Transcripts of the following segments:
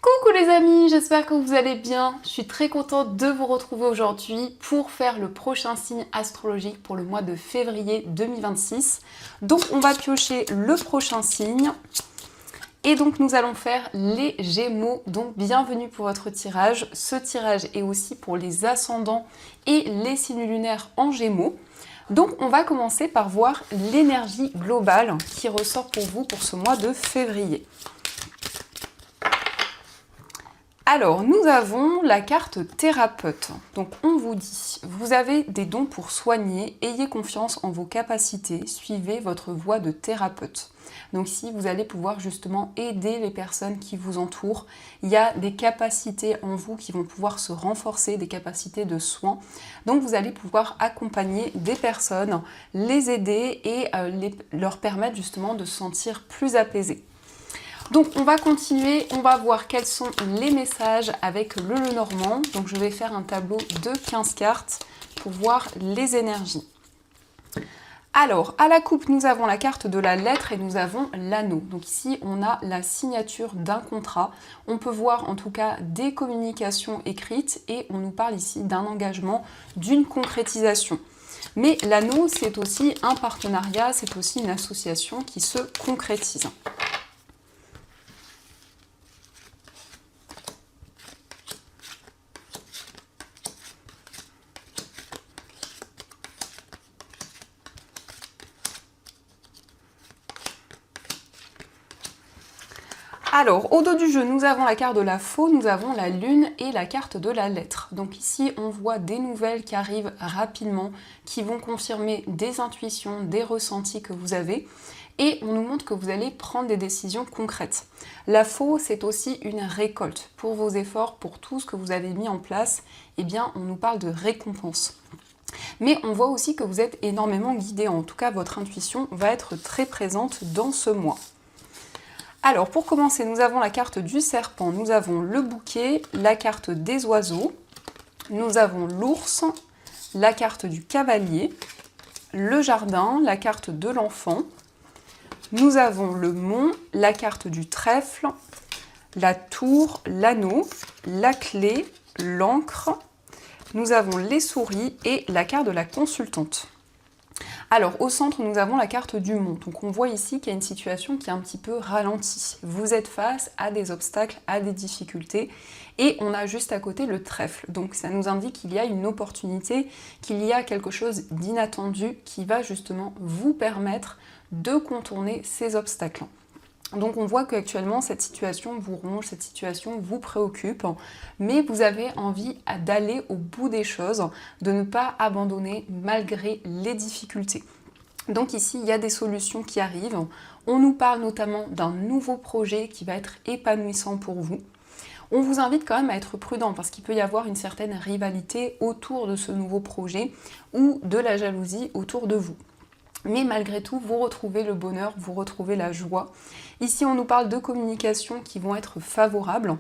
Coucou les amis, j'espère que vous allez bien. Je suis très contente de vous retrouver aujourd'hui pour faire le prochain signe astrologique pour le mois de février 2026. Donc on va piocher le prochain signe. Et donc nous allons faire les Gémeaux, donc bienvenue pour votre tirage. Ce tirage est aussi pour les ascendants et les signes lunaires en Gémeaux. Donc on va commencer par voir l'énergie globale qui ressort pour vous pour ce mois de février. Alors, nous avons la carte thérapeute. Donc, on vous dit, vous avez des dons pour soigner, ayez confiance en vos capacités, suivez votre voie de thérapeute. Donc ici, vous allez pouvoir justement aider les personnes qui vous entourent. Il y a des capacités en vous qui vont pouvoir se renforcer, des capacités de soins. Donc, vous allez pouvoir accompagner des personnes, les aider et leur permettre justement de se sentir plus apaisés. Donc on va continuer, on va voir quels sont les messages avec le Lenormand. Donc je vais faire un tableau de 15 cartes pour voir les énergies. Alors, à la coupe, nous avons la carte de la lettre et nous avons l'anneau. Donc ici, on a la signature d'un contrat. On peut voir en tout cas des communications écrites et on nous parle ici d'un engagement, d'une concrétisation. Mais l'anneau, c'est aussi un partenariat, c'est aussi une association qui se concrétise. Alors, au dos du jeu, nous avons la carte de la faux, nous avons la lune et la carte de la lettre. Donc ici, on voit des nouvelles qui arrivent rapidement, qui vont confirmer des intuitions, des ressentis que vous avez. Et on nous montre que vous allez prendre des décisions concrètes. La faux, c'est aussi une récolte. Pour vos efforts, pour tout ce que vous avez mis en place, eh bien, on nous parle de récompense. Mais on voit aussi que vous êtes énormément guidé. En tout cas, votre intuition va être très présente dans ce mois. Alors, pour commencer, nous avons la carte du serpent, nous avons le bouquet, la carte des oiseaux, nous avons l'ours, la carte du cavalier, le jardin, la carte de l'enfant, nous avons le mont, la carte du trèfle, la tour, l'anneau, la clé, l'encre, nous avons les souris et la carte de la consultante. Alors, au centre, nous avons la carte du mont. Donc, on voit ici qu'il y a une situation qui est un petit peu ralentie. Vous êtes face à des obstacles, à des difficultés. Et on a juste à côté le trèfle. Donc, ça nous indique qu'il y a une opportunité, qu'il y a quelque chose d'inattendu qui va justement vous permettre de contourner ces obstacles. Donc on voit qu'actuellement cette situation vous ronge, cette situation vous préoccupe, mais vous avez envie d'aller au bout des choses, de ne pas abandonner malgré les difficultés. Donc ici, il y a des solutions qui arrivent. On nous parle notamment d'un nouveau projet qui va être épanouissant pour vous. On vous invite quand même à être prudent parce qu'il peut y avoir une certaine rivalité autour de ce nouveau projet ou de la jalousie autour de vous. Mais malgré tout, vous retrouvez le bonheur, vous retrouvez la joie. Ici, on nous parle de communications qui vont être favorables.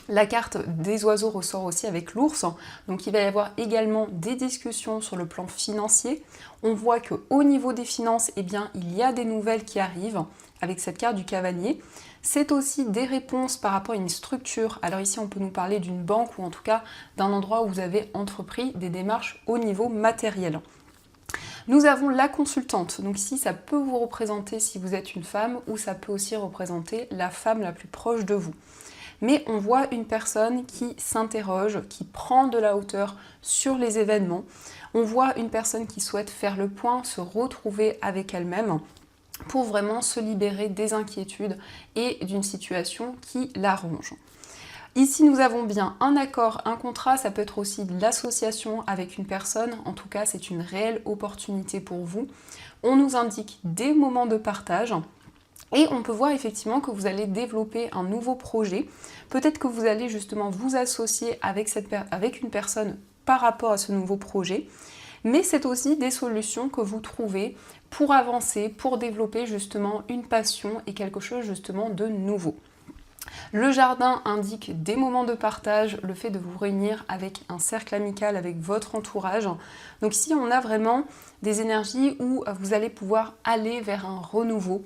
La carte des oiseaux ressort aussi avec l'ours, donc il va y avoir également des discussions sur le plan financier. On voit qu'au niveau des finances, eh bien, il y a des nouvelles qui arrivent avec cette carte du cavalier. C'est aussi des réponses par rapport à une structure. Alors ici, on peut nous parler d'une banque ou en tout cas d'un endroit où vous avez entrepris des démarches au niveau matériel. Nous avons la consultante, donc ici ça peut vous représenter si vous êtes une femme ou ça peut aussi représenter la femme la plus proche de vous. Mais on voit une personne qui s'interroge, qui prend de la hauteur sur les événements. On voit une personne qui souhaite faire le point, se retrouver avec elle-même pour vraiment se libérer des inquiétudes et d'une situation qui la ronge. Ici, nous avons bien un accord, un contrat, ça peut être aussi de l'association avec une personne. En tout cas, c'est une réelle opportunité pour vous. On nous indique des moments de partage et on peut voir effectivement que vous allez développer un nouveau projet. Peut-être que vous allez justement vous associer avec une personne par rapport à ce nouveau projet. Mais c'est aussi des solutions que vous trouvez pour avancer, pour développer justement une passion et quelque chose justement de nouveau. Le jardin indique des moments de partage, le fait de vous réunir avec un cercle amical, avec votre entourage. Donc ici, on a vraiment des énergies où vous allez pouvoir aller vers un renouveau,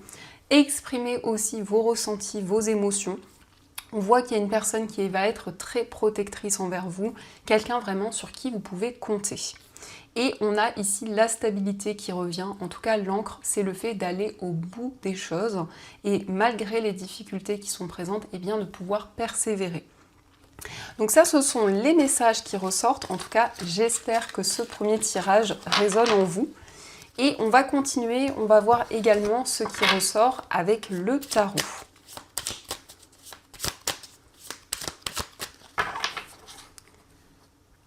exprimer aussi vos ressentis, vos émotions. On voit qu'il y a une personne qui va être très protectrice envers vous, quelqu'un vraiment sur qui vous pouvez compter. Et on a ici la stabilité qui revient, en tout cas l'ancre, c'est le fait d'aller au bout des choses et malgré les difficultés qui sont présentes, eh bien de pouvoir persévérer. Donc ça, ce sont les messages qui ressortent. En tout cas, j'espère que ce premier tirage résonne en vous. Et on va continuer, on va voir également ce qui ressort avec le tarot.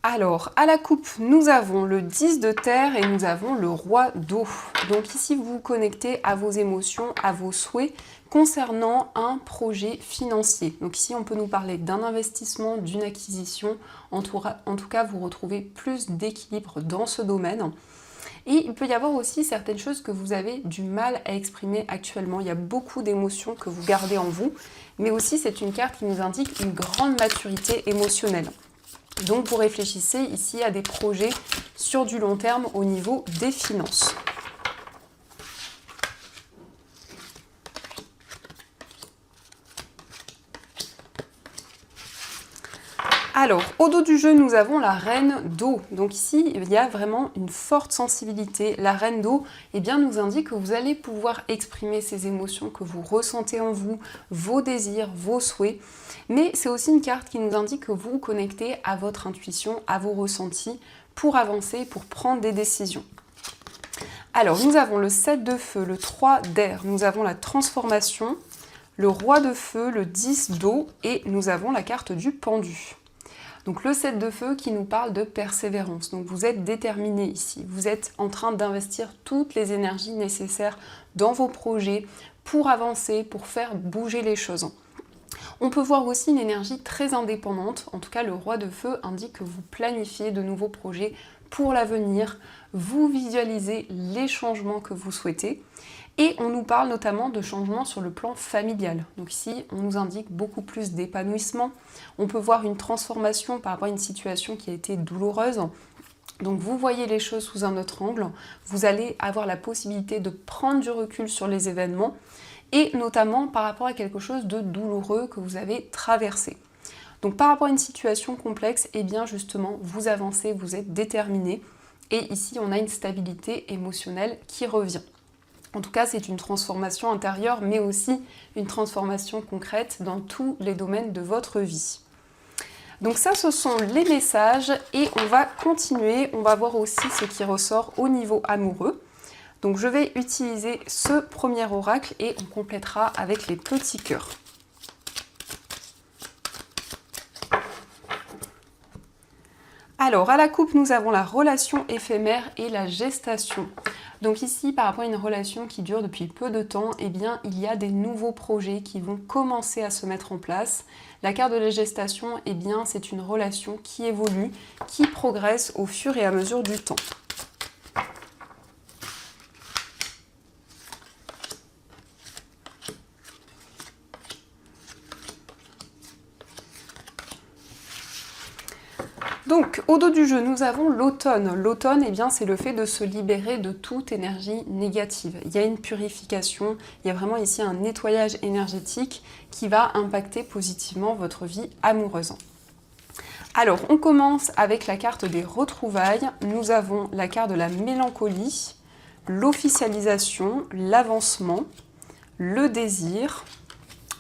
Alors, à la coupe, nous avons le 10 de terre et nous avons le roi d'eau. Donc ici, vous vous connectez à vos émotions, à vos souhaits concernant un projet financier. Donc ici, on peut nous parler d'un investissement, d'une acquisition. En tout cas, vous retrouvez plus d'équilibre dans ce domaine. Et il peut y avoir aussi certaines choses que vous avez du mal à exprimer actuellement. Il y a beaucoup d'émotions que vous gardez en vous, mais aussi c'est une carte qui nous indique une grande maturité émotionnelle. Donc vous réfléchissez ici à des projets sur du long terme au niveau des finances. Alors, au dos du jeu, nous avons la reine d'eau. Donc ici, il y a vraiment une forte sensibilité. La reine d'eau, eh bien, nous indique que vous allez pouvoir exprimer ces émotions que vous ressentez en vous, vos désirs, vos souhaits. Mais c'est aussi une carte qui nous indique que vous vous connectez à votre intuition, à vos ressentis, pour avancer, pour prendre des décisions. Alors, nous avons le 7 de feu, le 3 d'air, nous avons la transformation, le roi de feu, le 10 d'eau et nous avons la carte du pendu. Donc le 7 de feu qui nous parle de persévérance. Donc vous êtes déterminé ici. Vous êtes en train d'investir toutes les énergies nécessaires dans vos projets pour avancer, pour faire bouger les choses. On peut voir aussi une énergie très indépendante. En tout cas, le roi de feu indique que vous planifiez de nouveaux projets pour l'avenir. Vous visualisez les changements que vous souhaitez. Et on nous parle notamment de changements sur le plan familial. Donc ici, on nous indique beaucoup plus d'épanouissement. On peut voir une transformation par rapport à une situation qui a été douloureuse. Donc vous voyez les choses sous un autre angle. Vous allez avoir la possibilité de prendre du recul sur les événements et notamment par rapport à quelque chose de douloureux que vous avez traversé. Donc par rapport à une situation complexe, eh bien justement, vous avancez, vous êtes déterminé. Et ici, on a une stabilité émotionnelle qui revient. En tout cas, c'est une transformation intérieure, mais aussi une transformation concrète dans tous les domaines de votre vie. Donc ça, ce sont les messages et on va continuer. On va voir aussi ce qui ressort au niveau amoureux. Donc je vais utiliser ce premier oracle et on complétera avec les petits cœurs. Alors, à la coupe, nous avons la relation éphémère et la gestation. Donc ici, par rapport à une relation qui dure depuis peu de temps, eh bien, il y a des nouveaux projets qui vont commencer à se mettre en place. La carte de la gestation, eh bien, c'est une relation qui évolue, qui progresse au fur et à mesure du temps. Donc, au dos du jeu, nous avons l'automne. L'automne, eh bien, c'est le fait de se libérer de toute énergie négative. Il y a une purification, il y a vraiment ici un nettoyage énergétique qui va impacter positivement votre vie amoureuse. Alors, on commence avec la carte des retrouvailles. Nous avons la carte de la mélancolie, l'officialisation, l'avancement, le désir.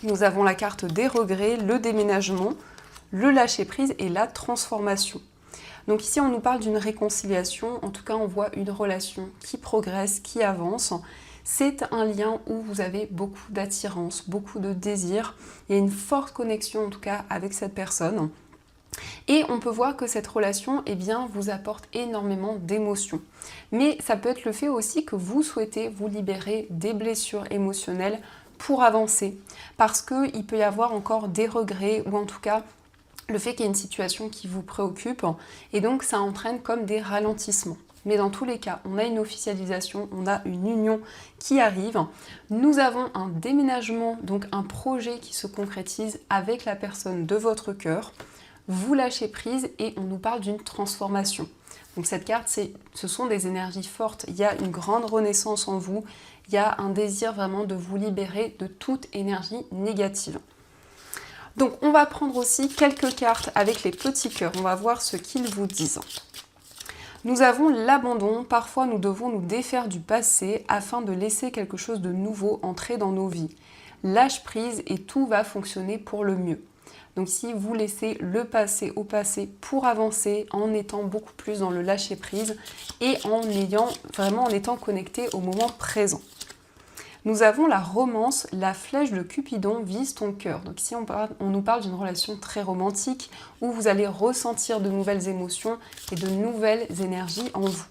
Nous avons la carte des regrets, le déménagement, le lâcher-prise et la transformation. Donc ici, on nous parle d'une réconciliation. En tout cas, on voit une relation qui progresse, qui avance. C'est un lien où vous avez beaucoup d'attirance, beaucoup de désir. Il y a une forte connexion, en tout cas, avec cette personne. Et on peut voir que cette relation, eh bien, vous apporte énormément d'émotions. Mais ça peut être le fait aussi que vous souhaitez vous libérer des blessures émotionnelles pour avancer. Parce qu'il peut y avoir encore des regrets ou en tout cas le fait qu'il y ait une situation qui vous préoccupe et donc ça entraîne comme des ralentissements. Mais dans tous les cas, on a une officialisation, on a une union qui arrive. Nous avons un déménagement, donc un projet qui se concrétise avec la personne de votre cœur. Vous lâchez prise et on nous parle d'une transformation. Donc cette carte, ce sont des énergies fortes. Il y a une grande renaissance en vous. Il y a un désir vraiment de vous libérer de toute énergie négative. Donc on va prendre aussi quelques cartes avec les petits cœurs, on va voir ce qu'ils vous disent. Nous avons l'abandon, parfois nous devons nous défaire du passé afin de laisser quelque chose de nouveau entrer dans nos vies. Lâche prise et tout va fonctionner pour le mieux. Donc si vous laissez le passé au passé pour avancer en étant beaucoup plus dans le lâcher prise et en étant connecté au moment présent. Nous avons la romance, la flèche de Cupidon vise ton cœur. Donc ici on nous parle d'une relation très romantique où vous allez ressentir de nouvelles émotions et de nouvelles énergies en vous.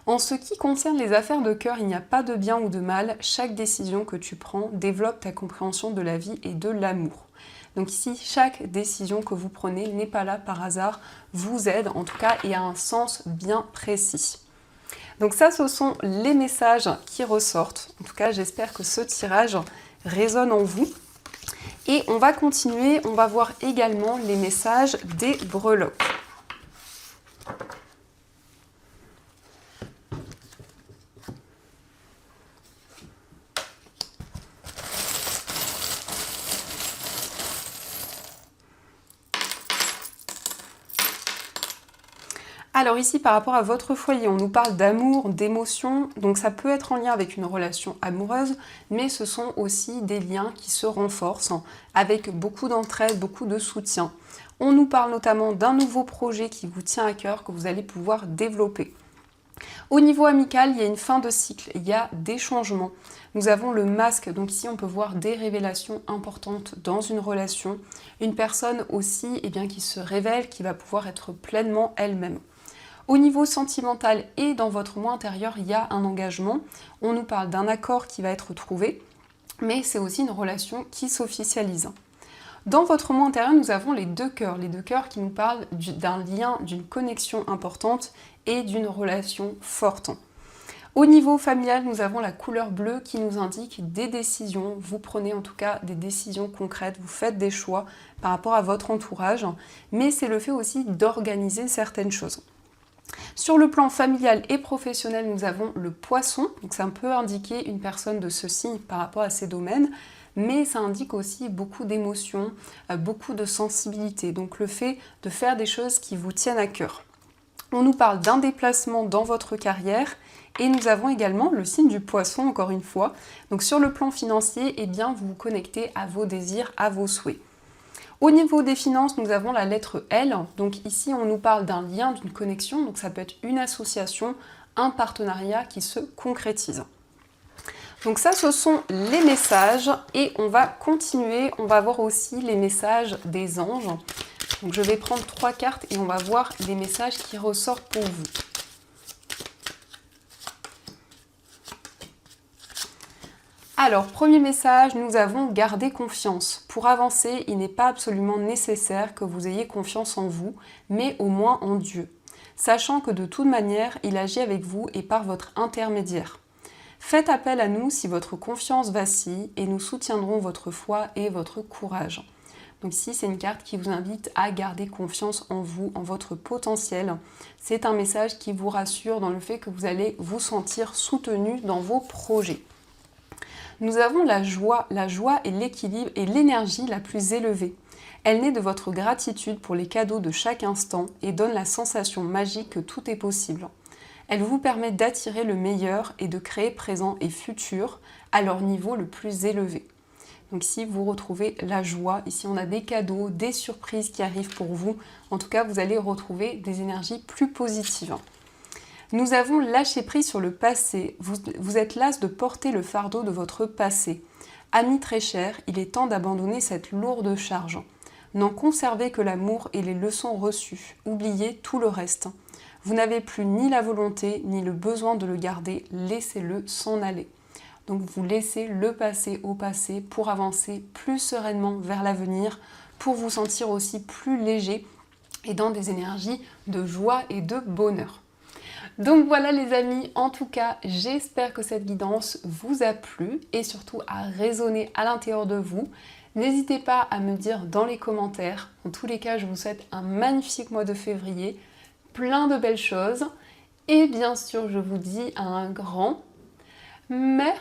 En ce qui concerne les affaires de cœur, il n'y a pas de bien ou de mal. Chaque décision que tu prends développe ta compréhension de la vie et de l'amour. Donc ici, chaque décision que vous prenez n'est pas là par hasard, vous aide en tout cas et a un sens bien précis. Donc ça, ce sont les messages qui ressortent. En tout cas, j'espère que ce tirage résonne en vous. Et on va continuer, on va voir également les messages des breloques. Alors ici, par rapport à votre foyer, on nous parle d'amour, d'émotion, donc ça peut être en lien avec une relation amoureuse, mais ce sont aussi des liens qui se renforcent avec beaucoup d'entraide, beaucoup de soutien. On nous parle notamment d'un nouveau projet qui vous tient à cœur, que vous allez pouvoir développer. Au niveau amical, il y a une fin de cycle, il y a des changements. Nous avons le masque, donc ici on peut voir des révélations importantes dans une relation. Une personne aussi qui se révèle, qui va pouvoir être pleinement elle-même. Au niveau sentimental et dans votre moi intérieur, il y a un engagement. On nous parle d'un accord qui va être trouvé, mais c'est aussi une relation qui s'officialise. Dans votre moi intérieur, nous avons les deux cœurs qui nous parlent d'un lien, d'une connexion importante et d'une relation forte. Au niveau familial, nous avons la couleur bleue qui nous indique des décisions. Vous prenez en tout cas des décisions concrètes, vous faites des choix par rapport à votre entourage, mais c'est le fait aussi d'organiser certaines choses. Sur le plan familial et professionnel, nous avons le poisson, donc ça peut indiquer une personne de ce signe par rapport à ces domaines, mais ça indique aussi beaucoup d'émotions, beaucoup de sensibilité, donc le fait de faire des choses qui vous tiennent à cœur. On nous parle d'un déplacement dans votre carrière et nous avons également le signe du poisson, encore une fois. Donc sur le plan financier, vous vous connectez à vos désirs, à vos souhaits. Au niveau des finances, nous avons la lettre L. Donc ici, on nous parle d'un lien, d'une connexion. Donc ça peut être une association, un partenariat qui se concrétise. Donc ça, ce sont les messages. Et on va continuer. On va voir aussi les messages des anges. Donc je vais prendre 3 cartes et on va voir les messages qui ressortent pour vous. Alors, premier message, nous avons gardé confiance. Pour avancer, il n'est pas absolument nécessaire que vous ayez confiance en vous, mais au moins en Dieu, sachant que de toute manière, il agit avec vous et par votre intermédiaire. Faites appel à nous si votre confiance vacille et nous soutiendrons votre foi et votre courage. Donc ici, c'est une carte qui vous invite à garder confiance en vous, en votre potentiel. C'est un message qui vous rassure dans le fait que vous allez vous sentir soutenu dans vos projets. Nous avons la joie et l'équilibre et l'énergie la plus élevée. Elle naît de votre gratitude pour les cadeaux de chaque instant et donne la sensation magique que tout est possible. Elle vous permet d'attirer le meilleur et de créer présent et futur à leur niveau le plus élevé. Donc ici, vous retrouvez la joie. Ici, on a des cadeaux, des surprises qui arrivent pour vous. En tout cas, vous allez retrouver des énergies plus positives. Nous avons lâché prise sur le passé. Vous êtes las de porter le fardeau de votre passé. Amis très chers, il est temps d'abandonner cette lourde charge. N'en conservez que l'amour et les leçons reçues. Oubliez tout le reste. Vous n'avez plus ni la volonté ni le besoin de le garder. Laissez-le s'en aller. Donc vous laissez le passé au passé pour avancer plus sereinement vers l'avenir, pour vous sentir aussi plus léger et dans des énergies de joie et de bonheur. Donc voilà les amis, en tout cas, j'espère que cette guidance vous a plu et surtout a résonné à l'intérieur de vous. N'hésitez pas à me dire dans les commentaires. En tous les cas, je vous souhaite un magnifique mois de février, plein de belles choses. Et bien sûr, je vous dis un grand merci.